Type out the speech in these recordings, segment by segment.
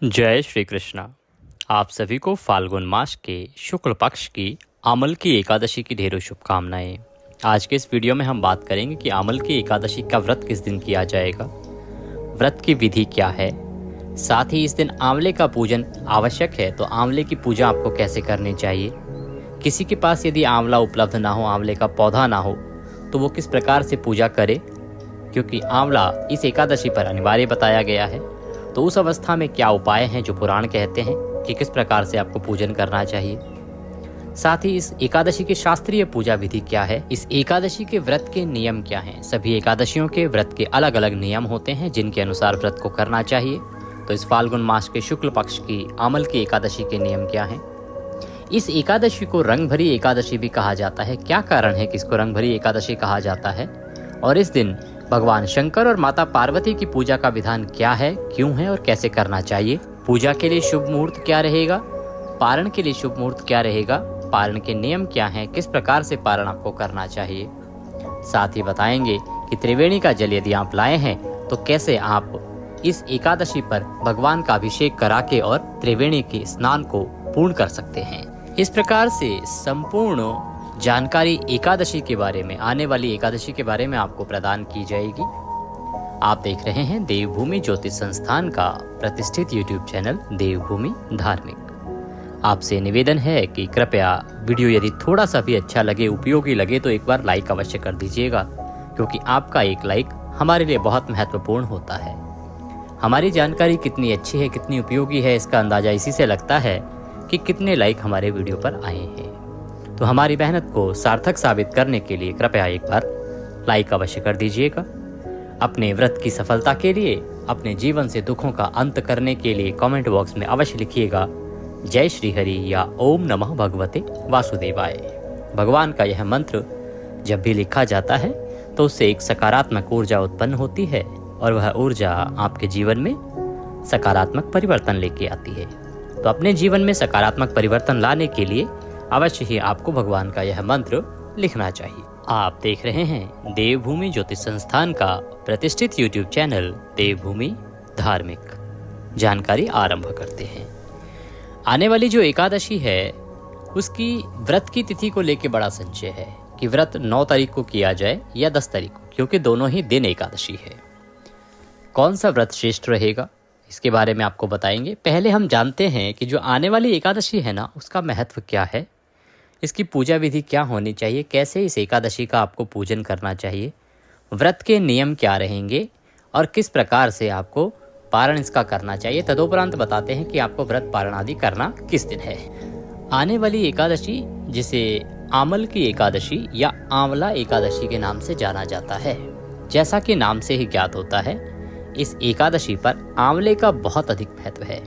जय श्री कृष्णा। आप सभी को फाल्गुन मास के शुक्ल पक्ष की आमल की एकादशी की ढेरों शुभकामनाएं। आज के इस वीडियो में हम बात करेंगे कि आमल की एकादशी का व्रत किस दिन किया जाएगा, व्रत की विधि क्या है, साथ ही इस दिन आंवले का पूजन आवश्यक है तो आंवले की पूजा आपको कैसे करनी चाहिए। किसी के पास यदि आंवला उपलब्ध ना हो, आंवले का पौधा ना हो, तो वो किस प्रकार से पूजा करे, क्योंकि आंवला इस एकादशी पर अनिवार्य बताया गया है। तो उस अवस्था में क्या उपाय हैं जो पुराण कहते हैं कि किस प्रकार से आपको पूजन करना चाहिए। साथ ही इस एकादशी की शास्त्रीय पूजा विधि क्या है, इस एकादशी के व्रत के नियम क्या हैं। सभी एकादशियों के व्रत के अलग अलग नियम होते हैं जिनके अनुसार व्रत को करना चाहिए। तो इस फाल्गुन मास के शुक्ल पक्ष की आमल की एकादशी के नियम क्या हैं। इस एकादशी को रंग भरी एकादशी भी कहा जाता है। क्या कारण है कि इसको रंग भरी एकादशी कहा जाता है, और इस दिन भगवान शंकर और माता पार्वती की पूजा का विधान क्या है, क्यों है और कैसे करना चाहिए। पूजा के लिए शुभ मुहूर्त क्या रहेगा, पारण के लिए शुभ मुहूर्त क्या रहेगा, पारण के नियम क्या हैं, किस प्रकार से पारण आपको करना चाहिए। साथ ही बताएंगे कि त्रिवेणी का जल यदि आप लाए हैं तो कैसे आप इस एकादशी पर भगवान का अभिषेक करा के और त्रिवेणी के स्नान को पूर्ण कर सकते हैं। इस प्रकार से संपूर्ण जानकारी एकादशी के बारे में, आने वाली एकादशी के बारे में आपको प्रदान की जाएगी। आप देख रहे हैं देवभूमि ज्योतिष संस्थान का प्रतिष्ठित YouTube चैनल देवभूमि धार्मिक। आपसे निवेदन है कि कृपया वीडियो यदि थोड़ा सा भी अच्छा लगे, उपयोगी लगे, तो एक बार लाइक अवश्य कर दीजिएगा, क्योंकि आपका एक लाइक हमारे लिए बहुत महत्वपूर्ण होता है। हमारी जानकारी कितनी अच्छी है, कितनी उपयोगी है, इसका अंदाजा इसी से लगता है कि कितने लाइक हमारे वीडियो पर आए हैं। तो हमारी मेहनत को सार्थक साबित करने के लिए कृपया एक बार लाइक अवश्य कर दीजिएगा। अपने व्रत की सफलता के लिए, अपने जीवन से दुखों का अंत करने के लिए कमेंट बॉक्स में अवश्य लिखिएगा जय श्री हरि या ओम नमः भगवते वासुदेवाय। भगवान का यह मंत्र जब भी लिखा जाता है तो उससे एक सकारात्मक ऊर्जा उत्पन्न होती है, और वह ऊर्जा आपके जीवन में सकारात्मक परिवर्तन लेके आती है। तो अपने जीवन में सकारात्मक परिवर्तन लाने के लिए अवश्य ही आपको भगवान का यह मंत्र लिखना चाहिए। आप देख रहे हैं देवभूमि ज्योतिष संस्थान का प्रतिष्ठित YouTube चैनल देवभूमि धार्मिक। जानकारी आरंभ करते हैं। आने वाली जो एकादशी है उसकी व्रत की तिथि को लेकर बड़ा संशय है कि व्रत 9 तारीख को किया जाए या 10 तारीख को, क्योंकि दोनों ही दिन एकादशी है। कौन सा व्रत श्रेष्ठ रहेगा, इसके बारे में आपको बताएंगे। पहले हम जानते हैं कि जो आने वाली एकादशी है ना, उसका महत्व क्या है, इसकी पूजा विधि क्या होनी चाहिए, कैसे इस एकादशी का आपको पूजन करना चाहिए, व्रत के नियम क्या रहेंगे और किस प्रकार से आपको पारण इसका करना चाहिए। तदोपरांत बताते हैं कि आपको व्रत पारण आदि करना किस दिन है। आने वाली एकादशी जिसे आमल की एकादशी या आंवला एकादशी के नाम से जाना जाता है, जैसा कि नाम से ही ज्ञात होता है, इस एकादशी पर आंवले का बहुत अधिक महत्व है।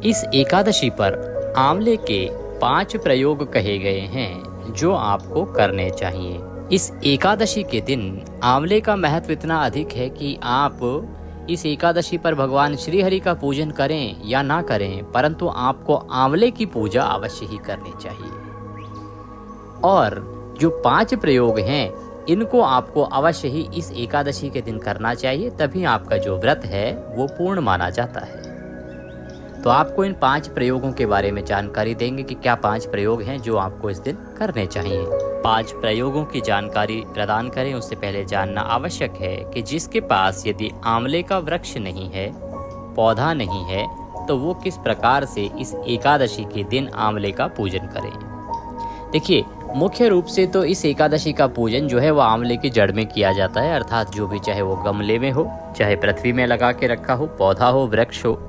इस एकादशी पर आंवले के 5 प्रयोग कहे गए हैं जो आपको करने चाहिए। इस एकादशी के दिन आंवले का महत्व इतना अधिक है कि आप इस एकादशी पर भगवान श्री हरि का पूजन करें या ना करें, परंतु आपको आंवले की पूजा अवश्य ही करनी चाहिए। और जो 5 प्रयोग हैं इनको आपको अवश्य ही इस एकादशी के दिन करना चाहिए, तभी आपका जो व्रत है वो पूर्ण माना जाता है। तो आपको इन 5 प्रयोगों के बारे में जानकारी देंगे कि क्या 5 प्रयोग हैं जो आपको इस दिन करने चाहिए। 5 प्रयोगों की जानकारी प्रदान करें उससे पहले जानना आवश्यक है कि जिसके पास यदि आंवले का वृक्ष नहीं है, पौधा नहीं है, तो वो किस प्रकार से इस एकादशी के दिन आंवले का पूजन करें। देखिए, मुख्य रूप से तो इस एकादशी का पूजन जो है वो आंवले की जड़ में किया जाता है, अर्थात जो भी, चाहे वो गमले में हो, चाहे पृथ्वी में लगा के रखा हो, पौधा हो, वृक्ष हो,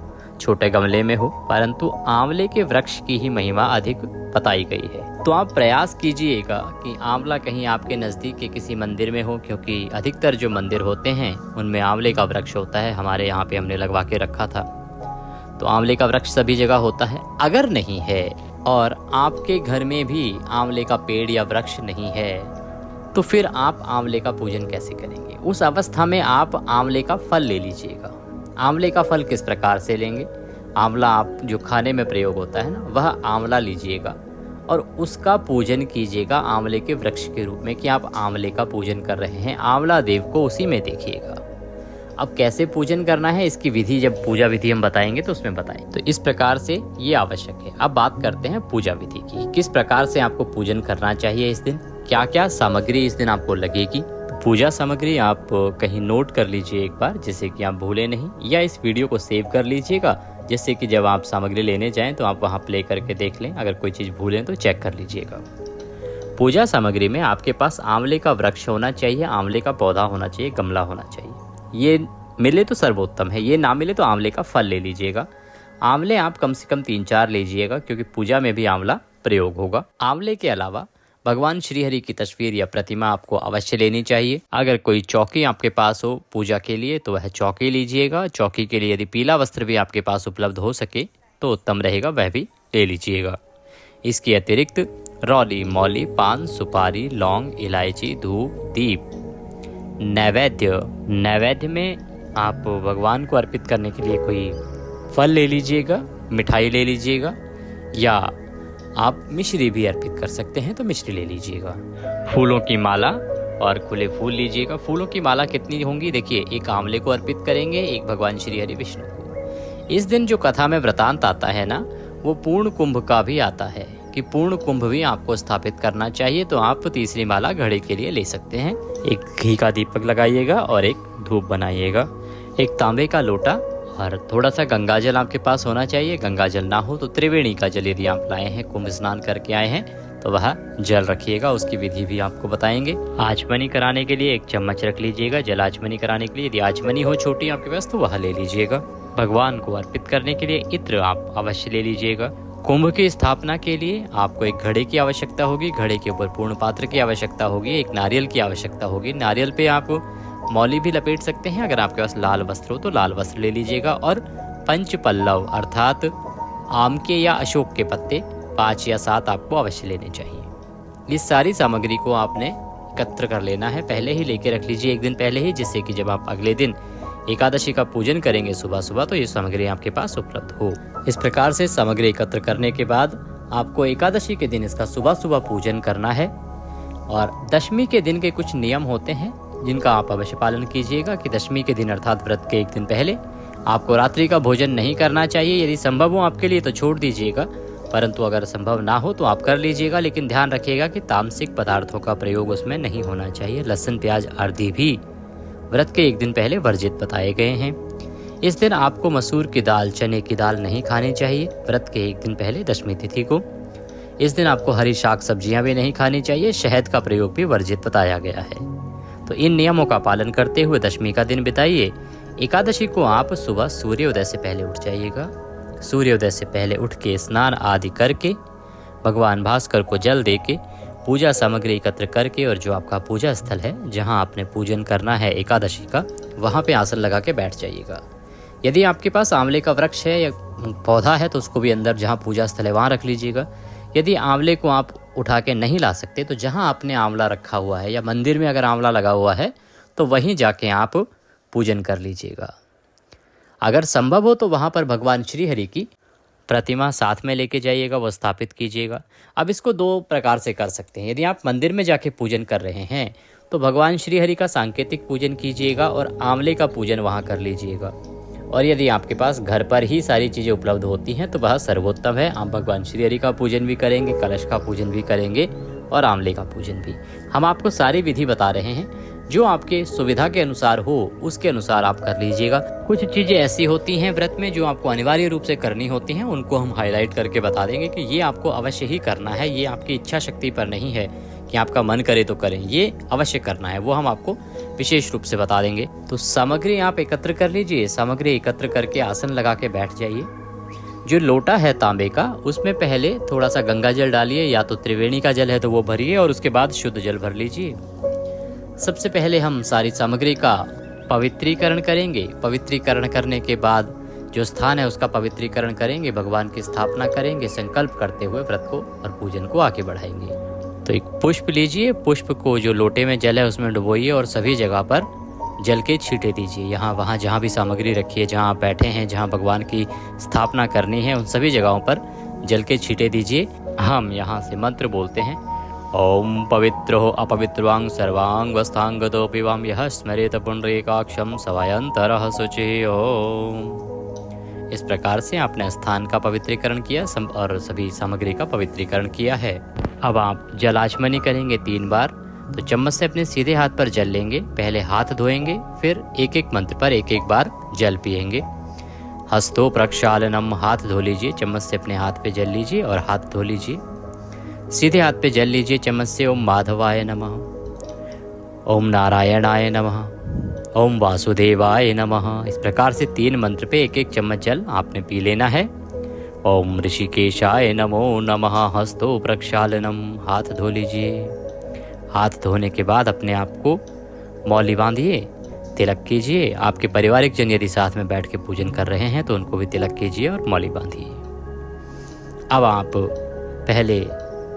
छोटे गमले में हो, परंतु आंवले के वृक्ष की ही महिमा अधिक बताई गई है। तो आप प्रयास कीजिएगा कि आंवला कहीं आपके नज़दीक के किसी मंदिर में हो, क्योंकि अधिकतर जो मंदिर होते हैं उनमें आंवले का वृक्ष होता है। हमारे यहाँ पे हमने लगवा के रखा था, तो आंवले का वृक्ष सभी जगह होता है। अगर नहीं है और आपके घर में भी आंवले का पेड़ या वृक्ष नहीं है, तो फिर आप आंवले का पूजन कैसे करेंगे। उस अवस्था में आप आंवले का फल ले लीजिएगा। आंवले का फल किस प्रकार से लेंगे, आंवला आप जो खाने में प्रयोग होता है ना, वह आंवला लीजिएगा और उसका पूजन कीजिएगा आंवले के वृक्ष के रूप में, कि आप आंवले का पूजन कर रहे हैं। आंवला देव को उसी में देखिएगा। अब कैसे पूजन करना है इसकी विधि जब पूजा विधि हम बताएंगे तो उसमें बताएं। तो इस प्रकार से ये आवश्यक है। अब बात करते हैं पूजा विधि की, किस प्रकार से आपको पूजन करना चाहिए इस दिन, क्या क्या सामग्री इस दिन आपको लगेगी। पूजा सामग्री आप कहीं नोट कर लीजिए एक बार, जिससे कि आप भूले नहीं, या इस वीडियो को सेव कर लीजिएगा, जिससे कि जब आप सामग्री लेने जाएं तो आप वहां प्ले करके देख लें। अगर कोई चीज़ भूलें तो चेक कर लीजिएगा। पूजा सामग्री में आपके पास आंवले का वृक्ष होना चाहिए, आंवले का पौधा होना चाहिए, गमला होना चाहिए। ये मिले तो सर्वोत्तम है, ये ना मिले तो आंवले का फल ले लीजिएगा। आंवले आप कम से कम 3-4 लीजिएगा, क्योंकि पूजा में भी आंवला प्रयोग होगा। आंवले के अलावा भगवान श्रीहरि की तस्वीर या प्रतिमा आपको अवश्य लेनी चाहिए। अगर कोई चौकी आपके पास हो पूजा के लिए तो वह चौकी लीजिएगा। चौकी के लिए यदि पीला वस्त्र भी आपके पास उपलब्ध हो सके तो उत्तम रहेगा, वह भी ले लीजिएगा। इसके अतिरिक्त रौली, मौली, पान, सुपारी, लौंग, इलायची, धूप, दीप। नैवेद्य में आप भगवान को अर्पित करने के लिए कोई फल ले लीजिएगा, मिठाई ले लीजिएगा, या आप मिश्री भी अर्पित कर सकते हैं तो मिश्री ले लीजिएगा। फूलों की माला और खुले फूल लीजिएगा। फूलों की माला कितनी होंगी, देखिए, एक आंवले को अर्पित करेंगे, एक भगवान श्री हरि विष्णु को। इस दिन जो कथा में वृतांत आता है ना, वो पूर्ण कुंभ का भी आता है कि पूर्ण कुंभ भी आपको स्थापित करना चाहिए, तो आप तीसरी माला घड़े के लिए ले सकते हैं। एक घी का दीपक लगाइएगा और एक धूप बनाइएगा। एक तांबे का लोटा और थोड़ा सा गंगा जल आपके पास होना चाहिए। गंगा जल ना हो तो त्रिवेणी का जल यदि आप लाए हैं, कुंभ स्नान करके आए हैं, तो वह जल रखिएगा। उसकी विधि भी आपको बताएंगे। आचमनी कराने के लिए एक चम्मच रख लीजिएगा। जल आचमनी कराने के लिए यदि आचमनी हो छोटी आपके पास तो वह ले लीजिएगा। भगवान को अर्पित करने के लिए इत्र आप अवश्य ले लीजिएगा। कुंभ की स्थापना के लिए आपको एक घड़े की आवश्यकता होगी, घड़े के ऊपर पूर्ण पात्र की आवश्यकता होगी, एक नारियल की आवश्यकता होगी। नारियल पे आप मौली भी लपेट सकते हैं। अगर आपके पास लाल वस्त्र हो तो लाल वस्त्र ले लीजिएगा। और 5 पल्लव अर्थात आम के या अशोक के पत्ते 5 या 7 आपको अवश्य लेने चाहिए। इस सारी सामग्री को आपने एकत्र कर लेना है, पहले ही लेके रख लीजिए, एक दिन पहले ही, जिससे कि जब आप अगले दिन एकादशी का पूजन करेंगे सुबह सुबह तो ये सामग्री आपके पास उपलब्ध हो। इस प्रकार से सामग्री एकत्र करने के बाद आपको एकादशी के दिन इसका सुबह सुबह पूजन करना है। और दशमी के दिन के कुछ नियम होते हैं जिनका आप अवश्य पालन कीजिएगा कि दशमी के दिन अर्थात व्रत के एक दिन पहले आपको रात्रि का भोजन नहीं करना चाहिए। यदि संभव हो आपके लिए तो छोड़ दीजिएगा, परंतु अगर संभव ना हो तो आप कर लीजिएगा। लेकिन ध्यान रखिएगा कि तामसिक पदार्थों का प्रयोग उसमें नहीं होना चाहिए। लहसुन, प्याज आदि भी व्रत के एक दिन पहले वर्जित बताए गए हैं। इस दिन आपको मसूर की दाल, चने की दाल नहीं खानी चाहिए व्रत के एक दिन पहले दशमी तिथि को। इस दिन आपको हरी शाक सब्जियां भी नहीं खानी चाहिए। शहद का प्रयोग भी वर्जित बताया गया है। तो इन नियमों का पालन करते हुए दशमी का दिन बिताइए। एकादशी को आप सुबह सूर्योदय से पहले उठ जाइएगा। सूर्योदय से पहले उठ के स्नान आदि करके भगवान भास्कर को जल दे के पूजा सामग्री एकत्र करके और जो आपका पूजा स्थल है जहां आपने पूजन करना है एकादशी का, वहां पे आसन लगा के बैठ जाइएगा। यदि आपके पास आंवले का वृक्ष है या पौधा है तो उसको भी अंदर जहां पूजा स्थल है वहां रख लीजिएगा। यदि आंवले को आप उठा के नहीं ला सकते तो जहां आपने आंवला रखा हुआ है या मंदिर में अगर आंवला लगा हुआ है तो वहीं जाके आप पूजन कर लीजिएगा। अगर संभव हो तो वहां पर भगवान श्री हरि की प्रतिमा साथ में लेके जाइएगा, वो स्थापित कीजिएगा। अब इसको 2 प्रकार से कर सकते हैं। यदि आप मंदिर में जाके पूजन कर रहे हैं तो भगवान श्री हरि का सांकेतिक पूजन कीजिएगा और आंवले का पूजन वहाँ कर लीजिएगा। और यदि आपके पास घर पर ही सारी चीज़ें उपलब्ध होती हैं तो वह सर्वोत्तम है। आप भगवान श्री हरि का पूजन भी करेंगे, कलश का पूजन भी करेंगे और आंवले का पूजन भी। हम आपको सारी विधि बता रहे हैं, जो आपके सुविधा के अनुसार हो उसके अनुसार आप कर लीजिएगा। कुछ चीज़ें ऐसी होती हैं व्रत में जो आपको अनिवार्य रूप से करनी होती हैं, उनको हम हाईलाइट करके बता देंगे कि ये आपको अवश्य ही करना है। ये आपकी इच्छा शक्ति पर नहीं है कि आपका मन करे तो करें, ये अवश्य करना है, वो हम आपको विशेष रूप से बता देंगे। तो सामग्री आप एकत्र कर लीजिए। सामग्री एकत्र करके आसन लगा के बैठ जाइए। जो लोटा है तांबे का, उसमें पहले थोड़ा सा गंगा जल डालिए, या तो त्रिवेणी का जल है तो वो भरिए और उसके बाद शुद्ध जल भर लीजिए। सबसे पहले हम सारी सामग्री का पवित्रीकरण करेंगे। पवित्रीकरण करने के बाद जो स्थान है उसका पवित्रीकरण करेंगे, भगवान की स्थापना करेंगे, संकल्प करते हुए व्रत को और पूजन को आगे बढ़ाएंगे। तो एक पुष्प लीजिए, पुष्प को जो लोटे में जल है उसमें डुबोइए और सभी जगह पर जल के छींटे दीजिए। यहाँ वहाँ जहाँ भी सामग्री रखी है, जहाँ आप बैठे हैं, जहाँ भगवान की स्थापना करनी है, उन सभी जगहों पर जल के छींटे दीजिए। हम यहाँ से मंत्र बोलते हैं, ओम पवित्रो अपवित्रवांग सर्वांग वस्थांगतोऽपि वां यः स्मरेत पुंडरीकाक्षं सवयंतरः शुचिः। ओम। इस प्रकार से आपने स्थान का पवित्रीकरण किया और सभी सामग्री का पवित्रीकरण किया है। अब आप जल आचमनी करेंगे 3 बार। तो चम्मच से अपने सीधे हाथ पर जल लेंगे, पहले हाथ धोएंगे, फिर एक एक मंत्र पर एक एक बार जल पिएंगे। हस्तो प्रक्षालनम, हाथ धो लीजिए, चम्मच से अपने हाथ पे जल लीजिए और हाथ धो लीजिए। सीधे हाथ पे जल लीजिए चम्मच से। ओम माधवाय नमः, ओम नारायणाय नमः, ओम वासुदेवाय नमः। इस प्रकार से 3 मंत्र पे एक एक चम्मच जल आपने पी लेना है। ओम ऋषिकेशाय नमो नमः। हस्तो प्रक्षालनम, हाथ धो लीजिए। हाथ धोने के बाद अपने आप को मौली बांधिए, तिलक कीजिए। आपके पारिवारिक जन यदि साथ में बैठ के पूजन कर रहे हैं तो उनको भी तिलक कीजिए और मौली बांधिए। अब आप पहले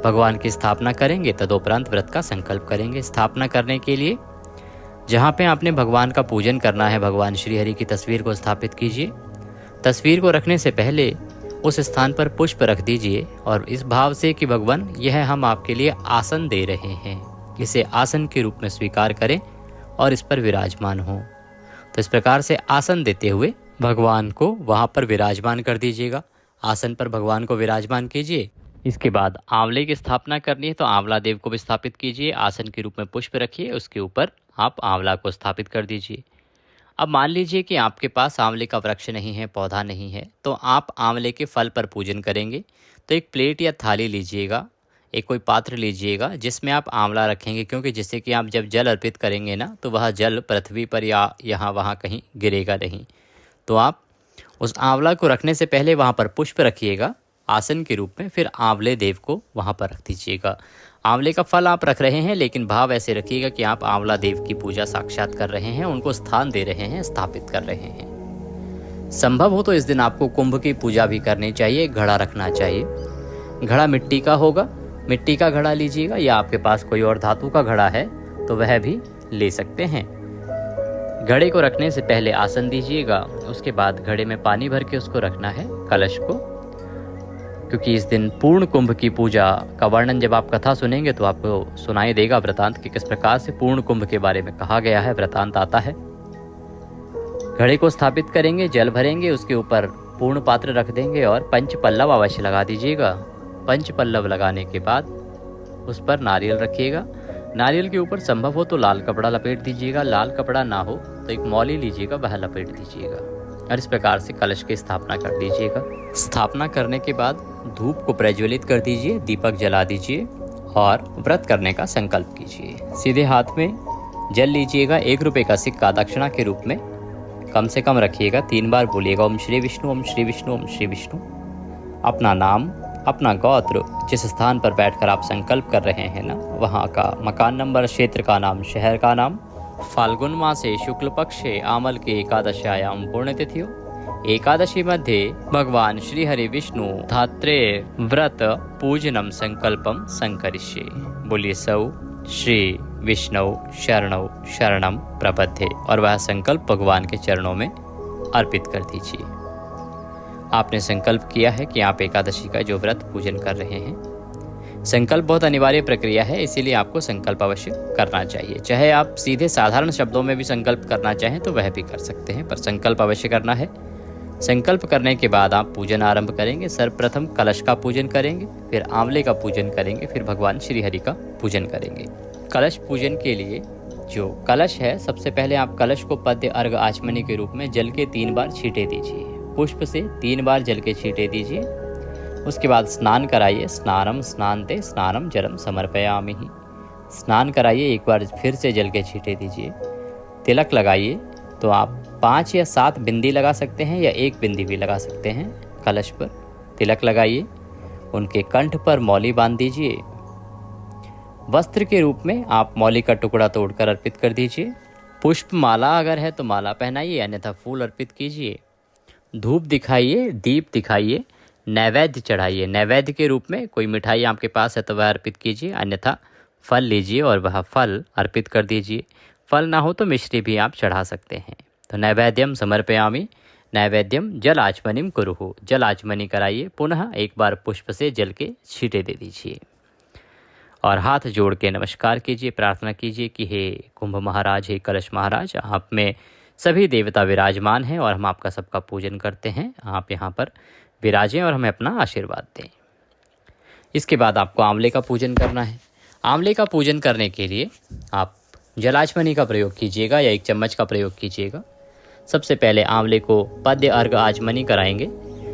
भगवान की स्थापना करेंगे, तदोपरांत व्रत का संकल्प करेंगे। स्थापना करने के लिए जहाँ पे आपने भगवान का पूजन करना है, भगवान श्री हरि की तस्वीर को स्थापित कीजिए। तस्वीर को रखने से पहले उस स्थान पर पुष्प रख दीजिए और इस भाव से कि भगवान, यह हम आपके लिए आसन दे रहे हैं, इसे आसन के रूप में स्वीकार करें और इस पर विराजमान हो। तो इस प्रकार से आसन देते हुए भगवान को वहाँ पर विराजमान कर दीजिएगा। आसन पर भगवान को विराजमान कीजिए। इसके बाद आंवले की स्थापना करनी है तो आंवला देव को भी स्थापित कीजिए। आसन के रूप में पुष्प रखिए, उसके ऊपर आप आंवला को स्थापित कर दीजिए। अब मान लीजिए कि आपके पास आंवले का वृक्ष नहीं है, पौधा नहीं है, तो आप आंवले के फल पर पूजन करेंगे। तो एक प्लेट या थाली लीजिएगा, एक कोई पात्र लीजिएगा जिसमें आप आंवला रखेंगे, क्योंकि जिससे कि आप जब जल अर्पित करेंगे ना तो वह जल पृथ्वी पर या यहाँ वहाँ कहीं गिरेगा नहीं। तो आप उस आंवला को रखने से पहले वहाँ पर पुष्प रखिएगा आसन के रूप में, फिर आंवले देव को वहाँ पर रख दीजिएगा। आंवले का फल आप रख रहे हैं, लेकिन भाव ऐसे रखिएगा कि आप आंवला देव की पूजा साक्षात कर रहे हैं, उनको स्थान दे रहे हैं, स्थापित कर रहे हैं। संभव हो तो इस दिन आपको कुंभ की पूजा भी करनी चाहिए, घड़ा रखना चाहिए। घड़ा मिट्टी का होगा, मिट्टी का घड़ा लीजिएगा, या आपके पास कोई और धातु का घड़ा है तो वह भी ले सकते हैं। घड़े को रखने से पहले आसन दीजिएगा, उसके बाद घड़े में पानी भर के उसको रखना है, कलश को, क्योंकि इस दिन पूर्ण कुंभ की पूजा का वर्णन जब आप कथा सुनेंगे तो आपको सुनाई देगा वृतांत कि किस प्रकार से पूर्ण कुंभ के बारे में कहा गया है, वृतांत आता है। घड़े को स्थापित करेंगे, जल भरेंगे, उसके ऊपर पूर्ण पात्र रख देंगे और पंच पल्लव अवश्य लगा दीजिएगा। पंच पल्लव लगाने के बाद उस पर नारियल रखिएगा। नारियल के ऊपर संभव हो तो लाल कपड़ा लपेट दीजिएगा, लाल कपड़ा ना हो तो एक मौली लीजिएगा, वह लपेट दीजिएगा और इस प्रकार से कलश की स्थापना कर दीजिएगा। स्थापना करने के बाद धूप को प्रज्वलित कर दीजिए, दीपक जला दीजिए और व्रत करने का संकल्प कीजिए। सीधे हाथ में जल लीजिएगा, 1 रुपये का सिक्का दक्षिणा के रूप में कम से कम रखिएगा। 3 बार बोलिएगा ओम श्री विष्णु, ओम श्री विष्णु, ओम श्री विष्णु। अपना नाम, अपना गोत्र, जिस स्थान पर बैठकर आप संकल्प कर रहे हैं ना, वहाँ का मकान नंबर, क्षेत्र का नाम, शहर का नाम। फाल्गुन मासे शुक्ल पक्षे आमल के एकादश्यायां पुण्यतिथियो एकादशी मध्ये भगवान श्री हरि विष्णु धात्रे व्रत पूजनम संकल्पम संकरिष्ये। बोलिए सौ श्री विष्णु शरणौ शरणम प्रपद्ये और वह संकल्प भगवान के चरणों में अर्पित कर दीजिए। आपने संकल्प किया है कि आप एकादशी का जो व्रत पूजन कर रहे हैं। संकल्प बहुत अनिवार्य प्रक्रिया है, इसीलिए आपको संकल्प अवश्य करना चाहिए। चाहे आप सीधे साधारण शब्दों में भी संकल्प करना चाहें तो वह भी कर सकते हैं, पर संकल्प अवश्य करना है। संकल्प करने के बाद आप पूजन आरंभ करेंगे। सर्वप्रथम कलश का पूजन करेंगे, फिर आंवले का पूजन करेंगे, फिर भगवान श्री हरि का पूजन करेंगे। कलश पूजन के लिए जो कलश है, सबसे पहले आप कलश को पद्य अर्घ आचमनी के रूप में जल के 3 बार छींटे दीजिए। पुष्प से 3 बार जल के छींटे दीजिए। उसके बाद स्नान कराइए। स्नानम स्नानते स्नानम जलम समर्पयामि। स्नान कराइए, 1 बार फिर से जल के छींटे दीजिए। तिलक लगाइए, तो आप 5 या 7 बिंदी लगा सकते हैं या 1 बिंदी भी लगा सकते हैं। कलश पर तिलक लगाइए, उनके कंठ पर मौली बांध दीजिए। वस्त्र के रूप में आप मौली का टुकड़ा तोड़कर अर्पित कर दीजिए। पुष्प माला अगर है तो माला पहनाइए, अन्यथा फूल अर्पित कीजिए। धूप दिखाइए, दीप दिखाइए, नैवेद्य चढ़ाइए। नैवेद्य के रूप में कोई मिठाई आपके पास है तो वह अर्पित कीजिए, अन्यथा फल लीजिए और वह फल अर्पित कर दीजिए। फल ना हो तो मिश्री भी आप चढ़ा सकते हैं। तो नैवेद्यम समर्पयामि, नैवेद्यम जल आचमनिम कुरुहु। जल आचमनी कराइए, पुनः 1 बार पुष्प से जल के छींटे दे दीजिए। और हाथ जोड़ के नमस्कार कीजिए, प्रार्थना कीजिए कि हे कुंभ महाराज, हे कलश महाराज, आप में सभी देवता विराजमान हैं और हम आपका सबका पूजन करते हैं। आप यहाँ पर विराजें और हमें अपना आशीर्वाद दें। इसके बाद आपको आंवले का पूजन करना है। आंवले का पूजन करने के लिए आप जलाचमनी का प्रयोग कीजिएगा या 1 चम्मच का प्रयोग कीजिएगा। सबसे पहले आंवले को पद्य अर्घ आचमनी कराएंगे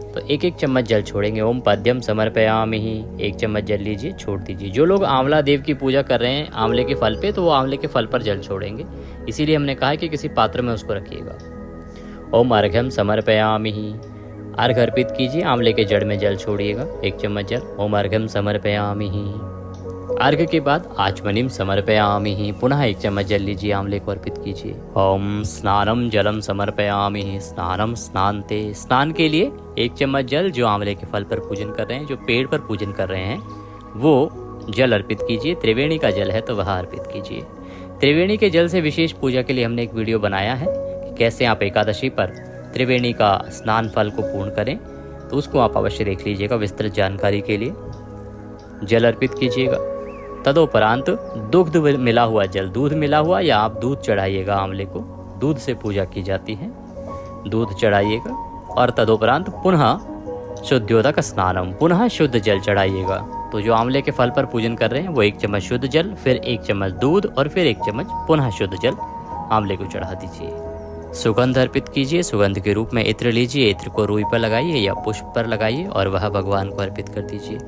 तो 1-1 चम्मच जल छोड़ेंगे। ओम पद्यम समर्पयामि, 1 चम्मच जल लीजिए, छोड़ दीजिए। जो लोग आंवला देव की पूजा कर रहे हैं आंवले के फल पे, तो वो आंवले के फल पर जल छोड़ेंगे। इसीलिए हमने कहा है कि किसी पात्र में उसको रखिएगा। ओम अर्घ्यम समर्पयामि, अर्घ अर्पित कीजिए, आंवले के जड़ में जल छोड़िएगा 1 चम्मच जल। ओम अर्घ्यम समर्पयामि, अर्घ के बाद आचमनीम समर्पयामि, पुनः 1 चम्मच जल लीजिए, आंवले को अर्पित कीजिए। ओम स्नानम जलम समर्पयामि, स्नानम स्नानते, स्नान के लिए 1 चम्मच जल जो आंवले के फल पर पूजन कर रहे हैं, जो पेड़ पर पूजन कर रहे हैं, वो जल अर्पित कीजिए। त्रिवेणी का जल है तो वह अर्पित कीजिए। त्रिवेणी के जल से विशेष पूजा के लिए हमने एक वीडियो बनाया है कि कैसे आप एकादशी पर त्रिवेणी का स्नान फल को पूर्ण करें, तो उसको आप अवश्य देख लीजिएगा विस्तृत जानकारी के लिए। जल अर्पित कीजिएगा। तदोपरांत दुग्ध मिला हुआ जल, दूध मिला हुआ या आप दूध चढ़ाइएगा। आंवले को दूध से पूजा की जाती है, दूध चढ़ाइएगा। और तदोपरांत पुनः शुद्ध्योदक स्नानम, पुनः शुद्ध जल चढ़ाइएगा। तो जो आंवले के फल पर पूजन कर रहे हैं वो 1 चम्मच शुद्ध जल, फिर 1 चम्मच दूध और फिर 1 चम्मच पुनः शुद्ध जल आंवले को चढ़ा दीजिए। सुगंध अर्पित कीजिए। सुगंध के रूप में इत्र लीजिए, इत्र को रुई पर लगाइए या पुष्प पर लगाइए और वह भगवान को अर्पित कर दीजिए।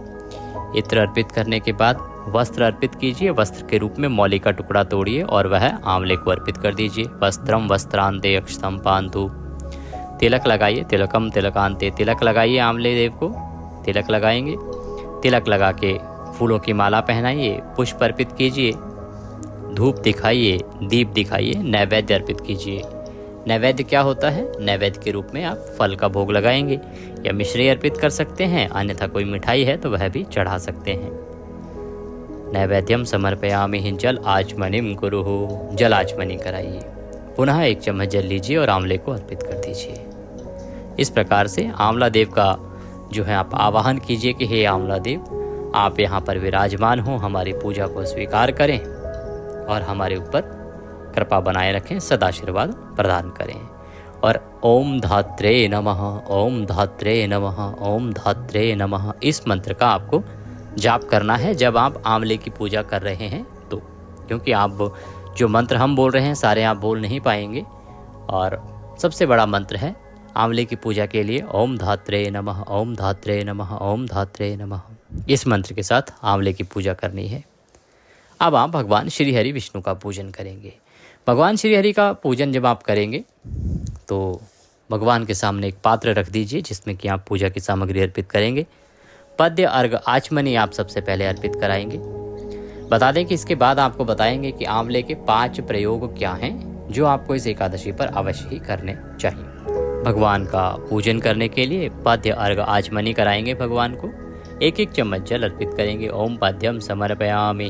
इत्र अर्पित करने के बाद वस्त्र अर्पित कीजिए। वस्त्र के रूप में मौली का टुकड़ा तोड़िए और वह आंवले को अर्पित कर दीजिए। वस्त्रम वस्त्रांते अक्षतम पांतु, तिलक लगाइए। तिलकम तिलकांते, तिलक लगाइए, आंवले देव को तिलक लगाएंगे। तिलक लगा के फूलों की माला पहनाइए, पुष्प अर्पित कीजिए, धूप दिखाइए, दीप दिखाइए, नैवेद्य अर्पित कीजिए। नैवेद्य क्या होता है? नैवेद्य के रूप में आप फल का भोग लगाएंगे या मिश्री अर्पित कर सकते हैं, अन्यथा कोई मिठाई है तो वह भी चढ़ा सकते हैं। नैवेद्यम समर्पयामि, जल आचमनिम कुरुः, जल आचमनी कराइए। पुनः 1 चम्मच जल लीजिए और आंवले को अर्पित कर दीजिए। इस प्रकार से आंवला देव का जो है आप आवाहन कीजिए कि हे आंवला देव, आप यहाँ पर विराजमान हो, हमारी पूजा को स्वीकार करें और हमारे ऊपर कृपा बनाए रखें, सदाशीर्वाद प्रदान करें। और ओम धात्रे नमः, ओम धात्रे नमः, ओम धात्रे नमः, इस मंत्र का आपको जाप करना है जब आप आंवले की पूजा कर रहे हैं तो, क्योंकि आप जो मंत्र हम बोल रहे हैं सारे आप बोल नहीं पाएंगे। और सबसे बड़ा मंत्र है आंवले की पूजा के लिए ओम धात्रे नमः, ओम धात्रे नमः, ओम धात्रे नमः। इस मंत्र के साथ आंवले की पूजा करनी है। अब आप भगवान श्री हरि विष्णु का पूजन करेंगे। भगवान श्री हरि का पूजन जब आप करेंगे तो भगवान के सामने एक पात्र रख दीजिए जिसमें कि आप पूजा की सामग्री अर्पित करेंगे। पद्य अर्घ आचमनी आप सबसे पहले अर्पित कराएंगे। बता दें कि इसके बाद आपको बताएंगे कि आंवले के 5 प्रयोग क्या हैं जो आपको इस एकादशी पर अवश्य ही करने चाहिए। भगवान का पूजन करने के लिए पद्य अर्घ आचमनी कराएंगे। भगवान को 1-1 चम्मच जल अर्पित करेंगे। ओम पद्यम समर्पयामि,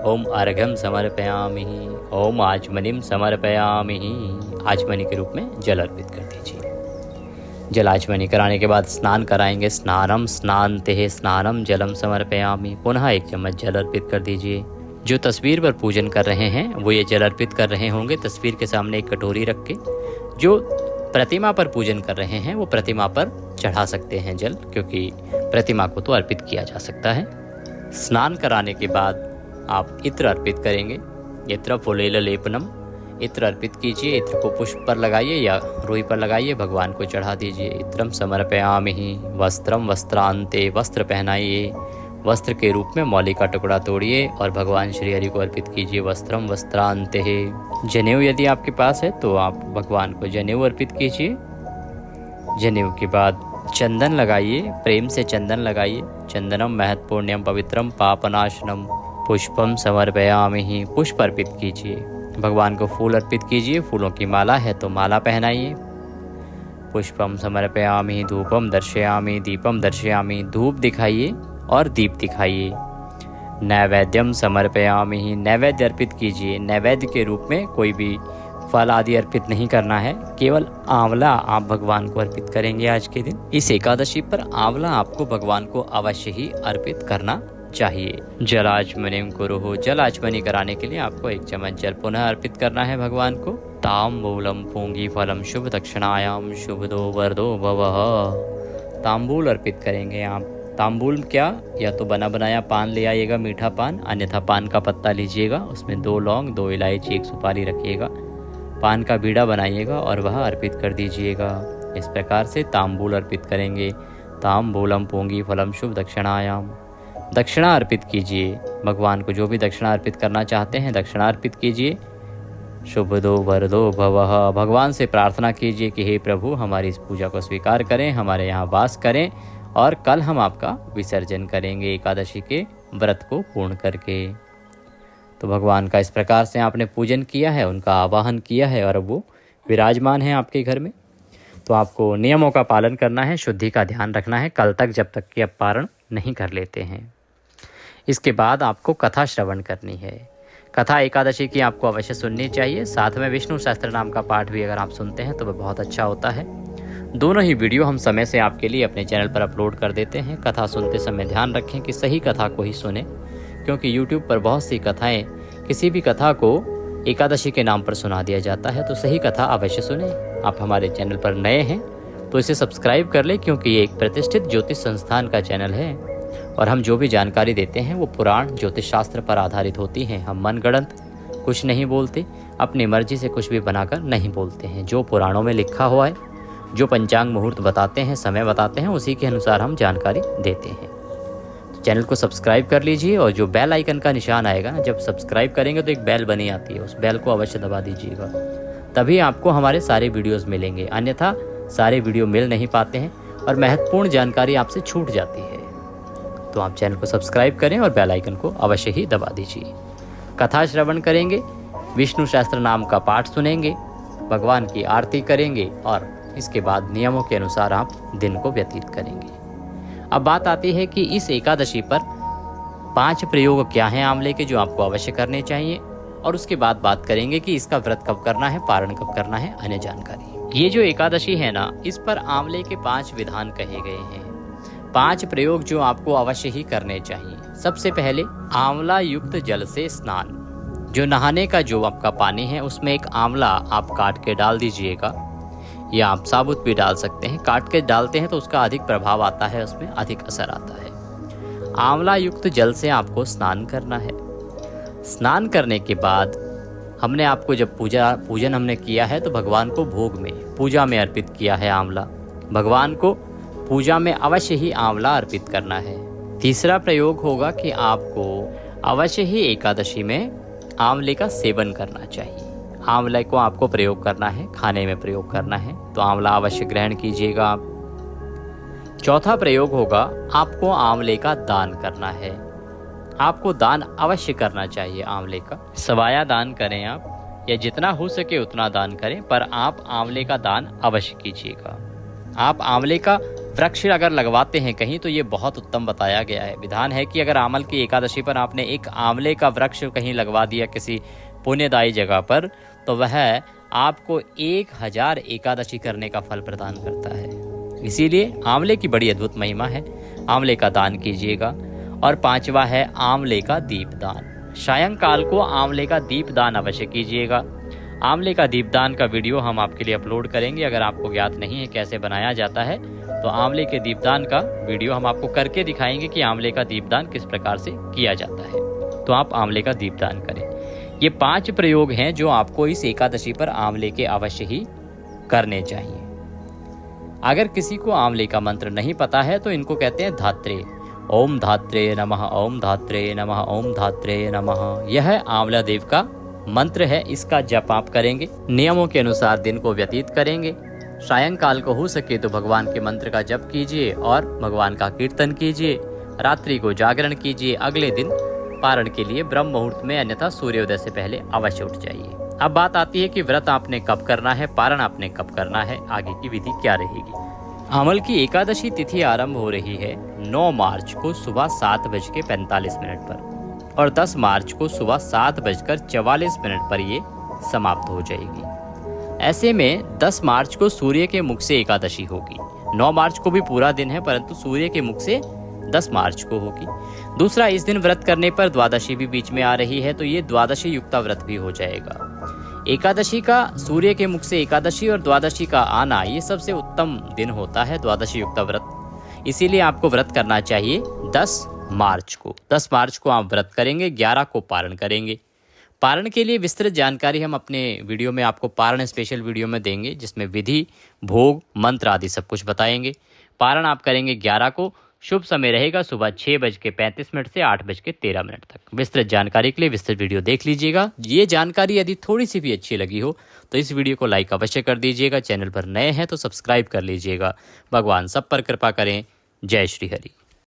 ओम अर्घ्यम समर्पयामि, ओम आचमनीम समर्पयामि, आचमनी के रूप में जल अर्पित कर दीजिए। जल आचमनी कराने के बाद स्नान कराएंगे। स्नानम स्नानते, स्नानम जलम समर्पयामि, पुनः 1 चम्मच जल अर्पित कर दीजिए। जो तस्वीर पर पूजन कर रहे हैं वो ये जल अर्पित कर रहे होंगे। तस्वीर के सामने एक कटोरी रख के, जो प्रतिमा पर पूजन कर रहे हैं वो प्रतिमा पर चढ़ा सकते हैं जल, क्योंकि प्रतिमा को तो अर्पित किया जा सकता है। स्नान कराने के बाद आप इत्र अर्पित करेंगे। इत्र फुलेल लेपनम, इत्र अर्पित कीजिए। इत्र को पुष्प पर लगाइए या रुई पर लगाइए, भगवान को चढ़ा दीजिए। इत्रम समर्पयामि, वस्त्रम वस्त्रांते, वस्त्र पहनाइए। वस्त्र के रूप में मौली का टुकड़ा तोड़िए और भगवान श्री हरि को अर्पित कीजिए। वस्त्रम वस्त्रांते, जनेऊ यदि आपके पास है तो आप भगवान को जनेऊ अर्पित कीजिए। जनेऊ के बाद चंदन लगाइए, प्रेम से चंदन लगाइए। चंदनम महत्पुण्यम पवित्रम पापनाशनम, पुष्पम समर्पयामि, पुष्प अर्पित कीजिए। भगवान को फूल अर्पित कीजिए। फूलों की माला है तो माला पहनाइए। पुष्पम समर्पयामि, धूपम दर्शयामि, दीपम दर्शयामि, धूप दिखाइए और दीप दिखाइए। नैवेद्यम समर्पयामि, नैवेद्य अर्पित कीजिए। नैवेद्य के रूप में कोई भी फल आदि अर्पित नहीं करना है, केवल आंवला आप भगवान को अर्पित करेंगे। आज के दिन इस एकादशी पर आंवला आपको भगवान को अवश्य ही अर्पित करना चाहिए। जलाचमनीम कुरुः, जलाचमनी कराने के लिए आपको 1 चम्मच जल पुनः अर्पित करना है भगवान को। ताम्बूलम पूंगी फलम शुभ दक्षिणायाम शुभदो वरदो भवः। तांबूल अर्पित करेंगे आप। तांबूल क्या, या तो बना बनाया पान ले आइएगा, मीठा पान, अन्यथा पान का पत्ता लीजिएगा, उसमें 2 लौंग, 2 इलायची, 1 सुपारी रखिएगा, पान का बीड़ा बनाइएगा और वह अर्पित कर दीजिएगा। इस प्रकार से तांबूल अर्पित करेंगे। ताम्बूलम पूंगी फलम शुभ दक्षिणायाम, दक्षिणा अर्पित कीजिए भगवान को। जो भी दक्षिणा अर्पित करना चाहते हैं दक्षिणा अर्पित कीजिए। शुभदो वरदो भवः, भगवान से प्रार्थना कीजिए कि हे प्रभु हमारी इस पूजा को स्वीकार करें, हमारे यहाँ वास करें और कल हम आपका विसर्जन करेंगे एकादशी के व्रत को पूर्ण करके। तो भगवान का इस प्रकार से आपने पूजन किया है, उनका आवाहन किया है और अब वो विराजमान है आपके घर में। तो आपको नियमों का पालन करना है, शुद्धि का ध्यान रखना है कल तक, जब तक कि आप पारण नहीं कर लेते हैं। इसके बाद आपको कथा श्रवण करनी है। कथा एकादशी की आपको अवश्य सुननी चाहिए। साथ में विष्णु सहस्त्र नाम का पाठ भी अगर आप सुनते हैं तो वह बहुत अच्छा होता है। दोनों ही वीडियो हम समय से आपके लिए अपने चैनल पर अपलोड कर देते हैं। कथा सुनते समय ध्यान रखें कि सही कथा को ही सुने, क्योंकि YouTube पर बहुत सी कथाएं, किसी भी कथा को एकादशी के नाम पर सुना दिया जाता है, तो सही कथा अवश्य सुने। आप हमारे चैनल पर नए हैं तो इसे सब्सक्राइब कर लें, क्योंकि ये एक प्रतिष्ठित ज्योतिष संस्थान का चैनल है और हम जो भी जानकारी देते हैं वो पुराण ज्योतिष शास्त्र पर आधारित होती हैं। हम मनगढ़ंत कुछ नहीं बोलते, अपनी मर्जी से कुछ भी बनाकर नहीं बोलते हैं। जो पुराणों में लिखा हुआ है, जो पंचांग मुहूर्त बताते हैं, समय बताते हैं, उसी के अनुसार हम जानकारी देते हैं। तो चैनल को सब्सक्राइब कर लीजिए और जो बेल आइकन का निशान आएगा ना, जब सब्सक्राइब करेंगे तो एक बेल बनी आती है, उस बेल को अवश्य दबा दीजिएगा, तभी आपको हमारे सारे वीडियोस मिलेंगे। अन्यथा सारे वीडियो मिल नहीं पाते हैं और महत्वपूर्ण जानकारी आपसे छूट जाती है। तो आप चैनल को सब्सक्राइब करें और बेल आइकन को अवश्य ही दबा दीजिए। कथा श्रवण करेंगे, विष्णु सहस्त्र नाम का पाठ सुनेंगे, भगवान की आरती करेंगे और इसके बाद नियमों के अनुसार आप दिन को व्यतीत करेंगे। अब बात आती है कि इस एकादशी पर 5 प्रयोग क्या हैं आंवले के, जो आपको अवश्य करने चाहिए, और उसके बाद बात करेंगे कि इसका व्रत कब करना है, पारण कब करना है, अन्य जानकारी। ये जो एकादशी है ना, इस पर आंवले के 5 विधान कहे गए हैं, 5 प्रयोग जो आपको अवश्य ही करने चाहिए। सबसे पहले आंवला युक्त जल से स्नान। जो नहाने का जो आपका पानी है उसमें एक आंवला आप काट के डाल दीजिएगा, या आप साबुत भी डाल सकते हैं। काट के डालते हैं तो उसका अधिक प्रभाव आता है, उसमें अधिक असर आता है। आंवला युक्त जल से आपको स्नान करना है। स्नान करने के बाद हमने आपको जब पूजन हमने किया है तो भगवान को भोग में, पूजा में अर्पित किया है आंवला। भगवान को पूजा में अवश्य ही आंवला अर्पित करना है। तीसरा प्रयोग होगा कि आपको अवश्य ही एकादशी में आंवले का सेवन करना चाहिए। आंवले को आपको प्रयोग करना है, खाने में प्रयोग करना है, तो आंवला अवश्य ग्रहण कीजिएगा आप। चौथा प्रयोग होगा आपको आंवले का दान करना है। आपको दान अवश्य करना चाहिए आंवले का। सवाया दान करें आप, या जितना हो सके उतना दान करें, पर आप आंवले का दान अवश्य कीजिएगा। आप आंवले का वृक्ष अगर लगवाते हैं कहीं तो ये बहुत उत्तम बताया गया है। विधान है कि अगर आमल की एकादशी पर आपने एक आंवले का वृक्ष कहीं लगवा दिया किसी पुण्यदायी जगह पर, तो वह आपको 1000 एकादशी करने का फल प्रदान करता है। इसीलिए आंवले की बड़ी अद्भुत महिमा है। आंवले का दान कीजिएगा। और 5वां है आंवले का दीपदान। सायंकाल को आंवले का दीपदान अवश्य कीजिएगा। आंवले का दीपदान का वीडियो हम आपके लिए अपलोड करेंगे। अगर आपको ज्ञात नहीं है कैसे बनाया जाता है तो आंवले के दीपदान का वीडियो हम आपको करके दिखाएंगे कि आंवले का दीपदान किस प्रकार से किया जाता है। तो आप आंवले का दीपदान करें। ये 5 प्रयोग हैं जो आपको इस एकादशी पर आंवले के अवश्य ही करने चाहिए। अगर किसी को आंवले का मंत्र नहीं पता है तो इनको कहते हैं धात्रे। ओम धात्रे नमः, ओम धात्रे नमः, ओम धात्रे नमः। यह आंवला देव का मंत्र है। इसका जप आप करेंगे, नियमों के अनुसार दिन को व्यतीत करेंगे। सायंकाल को हो सके तो भगवान के मंत्र का जप कीजिए और भगवान का कीर्तन कीजिए। रात्रि को जागरण कीजिए। अगले दिन पारण के लिए ब्रह्म मुहूर्त में, अन्यथा सूर्योदय से पहले अवश्य उठ जाइए। अब बात आती है कि व्रत आपने कब करना है, पारण आपने कब करना है, आगे की विधि क्या रहेगी। आमल की एकादशी तिथि आरंभ हो रही है 9 मार्च को सुबह 7:45 पर और 10 मार्च को सुबह 7:44 पर ये समाप्त हो जाएगी। ऐसे में 10 मार्च को सूर्य के मुख से एकादशी होगी। 9 मार्च को भी पूरा दिन है, परंतु सूर्य के मुख से 10 मार्च को होगी। दूसरा, इस दिन व्रत करने पर द्वादशी भी बीच में आ रही है, तो ये द्वादशी युक्ता व्रत भी हो जाएगा। एकादशी का सूर्य के मुख से एकादशी और द्वादशी का आना, ये सबसे उत्तम दिन होता है द्वादशी युक्ता व्रत। इसीलिए आपको व्रत करना चाहिए 10 मार्च को। 10 मार्च को आप व्रत करेंगे, 11 को पारण करेंगे। पारण के लिए विस्तृत जानकारी हम अपने वीडियो में आपको पारण स्पेशल वीडियो में देंगे, जिसमें विधि, भोग, मंत्र आदि सब कुछ बताएंगे। पारण आप करेंगे 11 को। शुभ समय रहेगा सुबह 6:35 से 8:13 तक। विस्तृत जानकारी के लिए विस्तृत वीडियो देख लीजिएगा। ये जानकारी यदि थोड़ी सी भी अच्छी लगी हो तो इस वीडियो को लाइक अवश्य कर दीजिएगा। चैनल पर नए हैं तो सब्सक्राइब कर लीजिएगा। भगवान सब पर कृपा करें। जय श्री हरि।